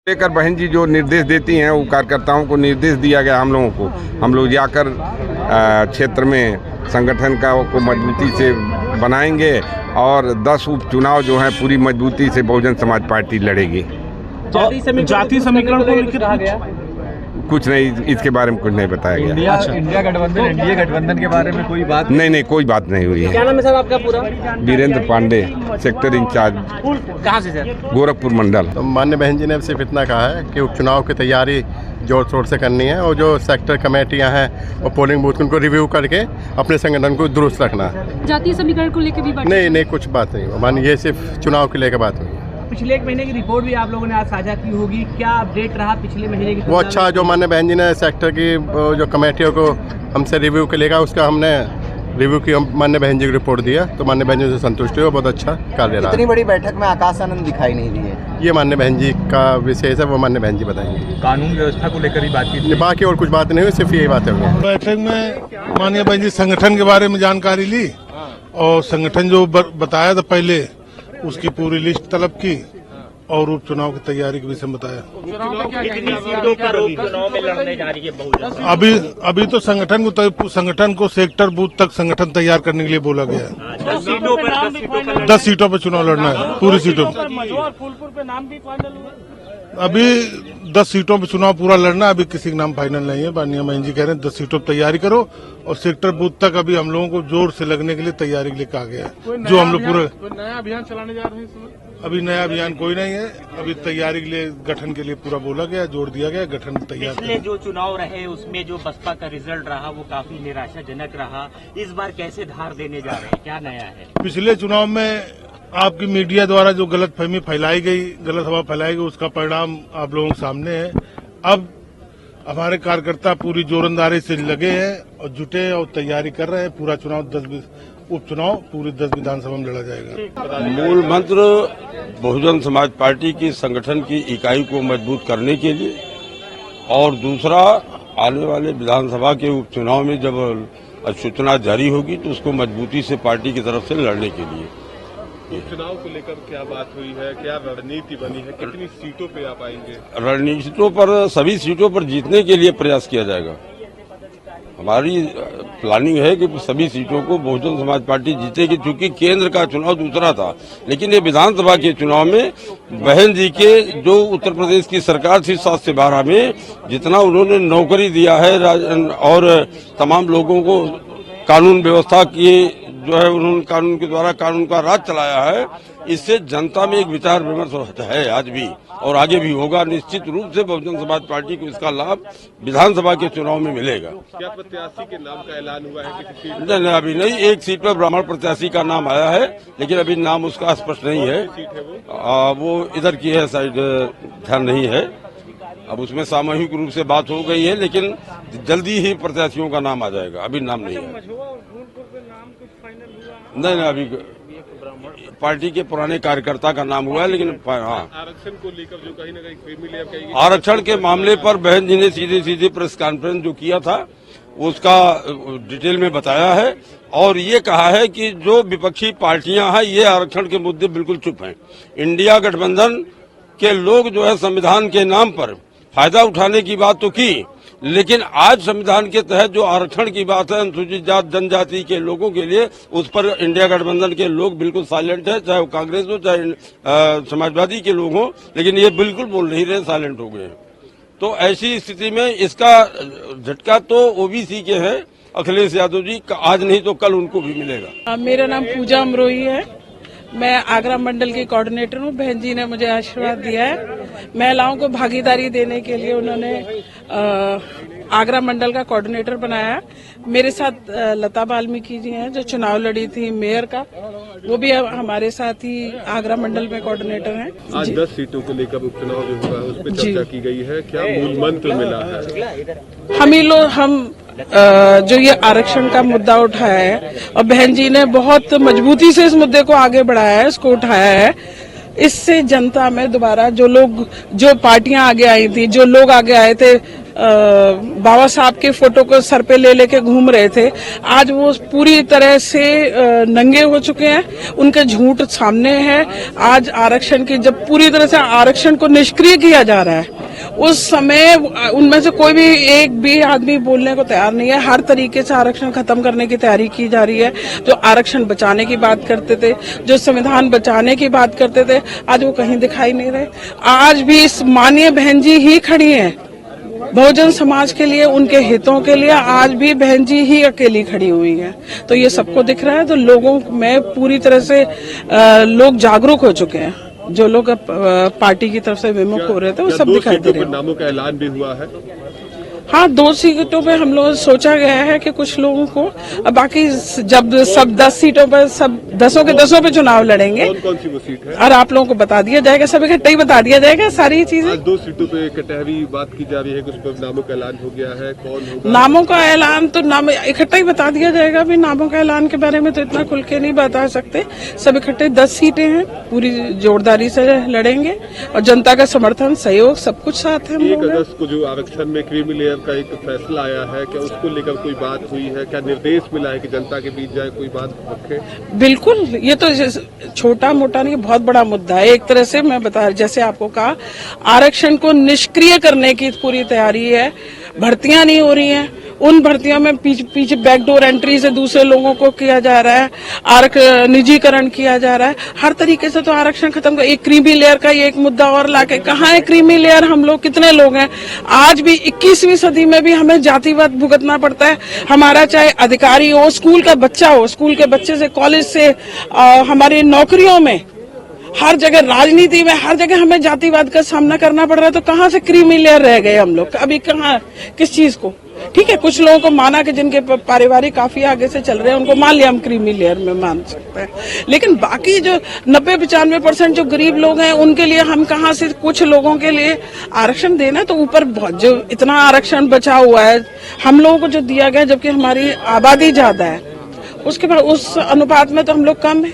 लेकर बहन जी जो निर्देश देती हैं वो कार्यकर्ताओं को निर्देश दिया गया हम लोगों को। हम लोग जाकर क्षेत्र में संगठन को मजबूती से बनाएंगे और 10 उपचुनाव जो है पूरी मजबूती से बहुजन समाज पार्टी लड़ेगी। जाति समीकरण को लेकर कुछ नहीं, इसके बारे में कुछ नहीं बताया गया। इंडिया गठबंधन, एनडीए गठबंधन के बारे में कोई बात नहीं, कोई बात नहीं हुई है। क्या नाम है सर आपका पूरा? Virendra Pandey, sector incharge. कहाँ से सर? गोरखपुर मंडल। तो माननीय बहन जी ने सिर्फ इतना कहा है कि उपचुनाव की तैयारी जोर शोर से करनी है और जो सेक्टर कमेटियां हैं और पोलिंग बूथ उनको रिव्यू करके अपने संगठन को दुरुस्त रखना है। जातीय समीकरण को लेकर भी बात नहीं, कुछ बात नहीं। मानिए ये सिर्फ चुनाव को लेकर बात हुई। पिछले एक महीने की रिपोर्ट भी आप लोगों ने आज साझा की होगी, क्या अपडेट रहा पिछले महीने की? वो अच्छा जो माननीय बहन जी ने सेक्टर की जो कमेटियों को हमसे रिव्यू के लेगा उसका हमने रिव्यू की माननीय बहन जी को रिपोर्ट दिया, तो माननीय बहन जी से संतुष्टि हो, बहुत अच्छा कार्य रहा। इतनी बड़ी बैठक में आकाश आनंद दिखाई नहीं दिए। ये माननीय बहन जी का विशेष है, वो माननीय बहन जी बताएंगे। कानून व्यवस्था को लेकर ही बात की, बाकी और कुछ बात नहीं हुई, सिर्फ यही बातें हुई। बैठक में माननीय बहन जी संगठन के बारे में जानकारी ली और संगठन जो बताया था पहले उसकी पूरी लिस्ट तलब की और उपचुनाव की तैयारी के विषय में बताया। कितनी सीटों पर उपचुनाव में लड़ने जा रही है बहुजन? अभी तो संगठन को सेक्टर बूथ तक संगठन तैयार करने के लिए बोला गया है। 10 सीटों पर चुनाव लड़ना है, पूरी सीटों पर। फूलपुर पे नाम भी फाइनल हुआ। अभी 10 सीटों पर चुनाव पूरा लड़ना, अभी किसी का नाम फाइनल नहीं है। माननीय बहन जी कह रहे हैं 10 सीटों पर तैयारी करो और सेक्टर बूथ तक अभी हम लोगों को जोर से लगने के लिए तैयारी के लिए कहा गया है। जो हम लोग पूरे नया अभियान चलाने जा रहे हैं। अभी नया अभियान कोई नहीं है, अभी तैयारी के लिए गठन के लिए पूरा बोला गया, जोर दिया गया, गठन तैयार। पिछले जो चुनाव रहे उसमें जो बसपा का रिजल्ट रहा वो काफी निराशाजनक रहा, इस बार कैसे धार देने जा रहे हैं, क्या नया है? पिछले चुनाव में आपकी मीडिया द्वारा जो गलतफहमी फैलाई गई, गलत हवा फैलाई गई, उसका परिणाम आप लोगों के सामने है। अब हमारे कार्यकर्ता पूरी जोरंदारी से लगे हैं और जुटे और तैयारी कर रहे हैं। पूरा चुनाव उपचुनाव पूरी 10 विधानसभा में लड़ा जाएगा। मूल मंत्र बहुजन समाज पार्टी की संगठन की इकाई को मजबूत करने के लिए और दूसरा आने वाले विधानसभा के उपचुनाव में जब अधिसूचना जारी होगी तो उसको मजबूती से पार्टी की तरफ से लड़ने के लिए। उपचुनाव को लेकर क्या बात हुई है, क्या रणनीति बनी है, कितनी सीटों पे आप आएंगे? रणनीतियों पर सभी सीटों पर जीतने के लिए प्रयास किया जाएगा। हमारी प्लानिंग है कि सभी सीटों को बहुजन समाज पार्टी जीतेगी, क्योंकि केंद्र का चुनाव दूसरा था, लेकिन ये विधानसभा के चुनाव में बहन जी के जो उत्तर प्रदेश की सरकार थी 7 से 12 में जितना उन्होंने नौकरी दिया है और तमाम लोगों को कानून व्यवस्था की जो है उन्होंने कानून के द्वारा कानून का राज चलाया है, इससे जनता में एक विचार विमर्श है आज भी और आगे भी होगा। निश्चित रूप से बहुजन समाज पार्टी को इसका लाभ विधानसभा के चुनाव में मिलेगा। क्या प्रत्याशी के नाम का ऐलान हुआ है किसी सीट? नहीं, अभी नहीं। एक सीट पर ब्राह्मण प्रत्याशी का नाम आया है, लेकिन अभी नाम उसका स्पष्ट नहीं है। वो इधर की है साइड, ध्यान नहीं है। अब उसमें सामूहिक रूप से बात हो गई है, लेकिन जल्दी ही प्रत्याशियों का नाम आ जाएगा, अभी नाम नहीं है। नहीं, अभी पार्टी के पुराने कार्यकर्ता का नाम हुआ है, लेकिन हाँ, आरक्षण को लेकर जो कहीं न कहीं फिर मिले, अब कहीं आरक्षण के मामले पर बहन जी ने सीधे प्रेस कॉन्फ्रेंस जो किया था उसका डिटेल में बताया है और ये कहा है कि जो विपक्षी पार्टियां हैं ये आरक्षण के मुद्दे बिल्कुल चुप हैं। इंडिया गठबंधन के लोग जो है संविधान के नाम पर फायदा उठाने की बात तो की, लेकिन आज संविधान के तहत जो आरक्षण की बात है अनुसूचित जाति जनजाति के लोगों के लिए, उस पर इंडिया गठबंधन के लोग बिल्कुल साइलेंट है, चाहे वो कांग्रेस हो चाहे समाजवादी के लोग हो, लेकिन ये बिल्कुल बोल नहीं रहे, साइलेंट हो गए। तो ऐसी स्थिति में इसका झटका तो ओबीसी के हैं अखिलेश यादव जी का, आज नहीं तो कल उनको भी मिलेगा। मेरा नाम पूजा अमरोही है, मैं आगरा मंडल की कोऑर्डिनेटर हूँ। बहन जी ने मुझे आशीर्वाद दिया है, महिलाओं को भागीदारी देने के लिए उन्होंने आगरा मंडल का कोऑर्डिनेटर बनाया। मेरे साथ लता वाल्मीकि जी हैं जो चुनाव लड़ी थी मेयर का, वो भी हमारे साथ ही आगरा मंडल में कोऑर्डिनेटर हैं। आज 10 सीटों को लेकर उपचुनाव जो हुआ है उस पर चर्चा की गई है, क्या मूल मंत्र मिला है? हम जो ये आरक्षण का मुद्दा उठाया है और बहन जी ने बहुत मजबूती से इस मुद्दे को आगे बढ़ाया है, इसको उठाया है, इससे जनता में दोबारा जो पार्टियां आगे आई थी, जो लोग आगे आए थे बाबा साहब के फोटो को सर पे ले लेके घूम रहे थे, आज वो पूरी तरह से नंगे हो चुके हैं। उनके झूठ सामने है। आज आरक्षण की जब पूरी तरह से आरक्षण को निष्क्रिय किया जा रहा है, उस समय उनमें से कोई भी एक भी आदमी बोलने को तैयार नहीं है। हर तरीके से आरक्षण खत्म करने की तैयारी की जा रही है। जो आरक्षण बचाने की बात करते थे, जो संविधान बचाने की बात करते थे, आज वो कहीं दिखाई नहीं रहे। आज भी इस माननीय बहन जी ही खड़ी हैं बहुजन समाज के लिए, उनके हितों के लिए। आज भी बहन जी ही अकेली खड़ी हुई हैं। तो ये सबको दिख रहा है। तो लोगों में पूरी तरह से लोग जागरूक हो चुके हैं। जो लोग पार्टी की तरफ से विमुख हो रहे थे वो सब दिखाई दे रहे हैं। नामों का ऐलान भी हुआ है। हाँ, 2 सीटों पे हम लोग सोचा गया है कि कुछ लोगों को, बाकी जब सब 10 सीटों पर सब 10 के 10 पे चुनाव लड़ेंगे। कौन सी वो सीट है? और आप लोगों को बता दिया जाएगा, सब इकट्ठा ही बता दिया जाएगा सारी चीजें। आज 2 सीटों पे कटहरी बात की जा रही है, कुछ पर नामों का ऐलान हो गया है। कौन होगा? नामों का ऐलान तो नाम इकट्ठा ही बता दिया जाएगा। अभी नामों का ऐलान के बारे में तो इतना खुल के नहीं बता सकते। सब इकट्ठे 10 सीटें हैं, पूरी जोरदारी से लड़ेंगे और जनता का समर्थन, सहयोग सब कुछ साथ है। 1 अगस्त को जो आरक्षण में क्रीमी लेयर का एक फैसला आया है, क्या उसको लेकर कोई बात हुई है? क्या निर्देश मिला है कि जनता के बीच जाए, कोई बात रखे? बिल्कुल, ये तो छोटा मोटा नहीं, बहुत बड़ा मुद्दा है। एक तरह से मैं बता, जैसे आपको कहा, आरक्षण को निष्क्रिय करने की पूरी तैयारी है। भर्तियां नहीं हो रही हैं, उन भर्तियों में पीछे बैकडोर एंट्री से दूसरे लोगों को किया जा रहा है, निजीकरण किया जा रहा है। हर तरीके से तो आरक्षण खत्म कर। एक क्रीमी लेयर का ये एक मुद्दा और लाके, कहाँ है क्रीमी लेयर? हम लोग कितने लोग हैं? आज भी 21वीं सदी में भी हमें जातिवाद भुगतना पड़ता है। हमारा चाहे अधिकारी हो, स्कूल का बच्चा हो, स्कूल के बच्चे से, कॉलेज से, हमारी नौकरियों में, हर जगह, राजनीति में, हर जगह हमें जातिवाद का सामना करना पड़ रहा है। तो कहाँ से क्रीमी लेयर रह गए हम लोग? अभी कहाँ, किस चीज को? ठीक है, कुछ लोगों को माना कि जिनके पारिवारिक काफी आगे से चल रहे हैं, उनको मान लिया हम क्रीमी लेयर में मान सकते हैं। लेकिन बाकी जो 90-95% जो गरीब लोग हैं, उनके लिए हम कहाँ से कुछ लोगों के लिए आरक्षण देना? तो ऊपर जो इतना आरक्षण बचा हुआ है हम लोगों को जो दिया गया, जबकि हमारी आबादी ज्यादा है, उसके बाद उस अनुपात में तो हम लोग कम है।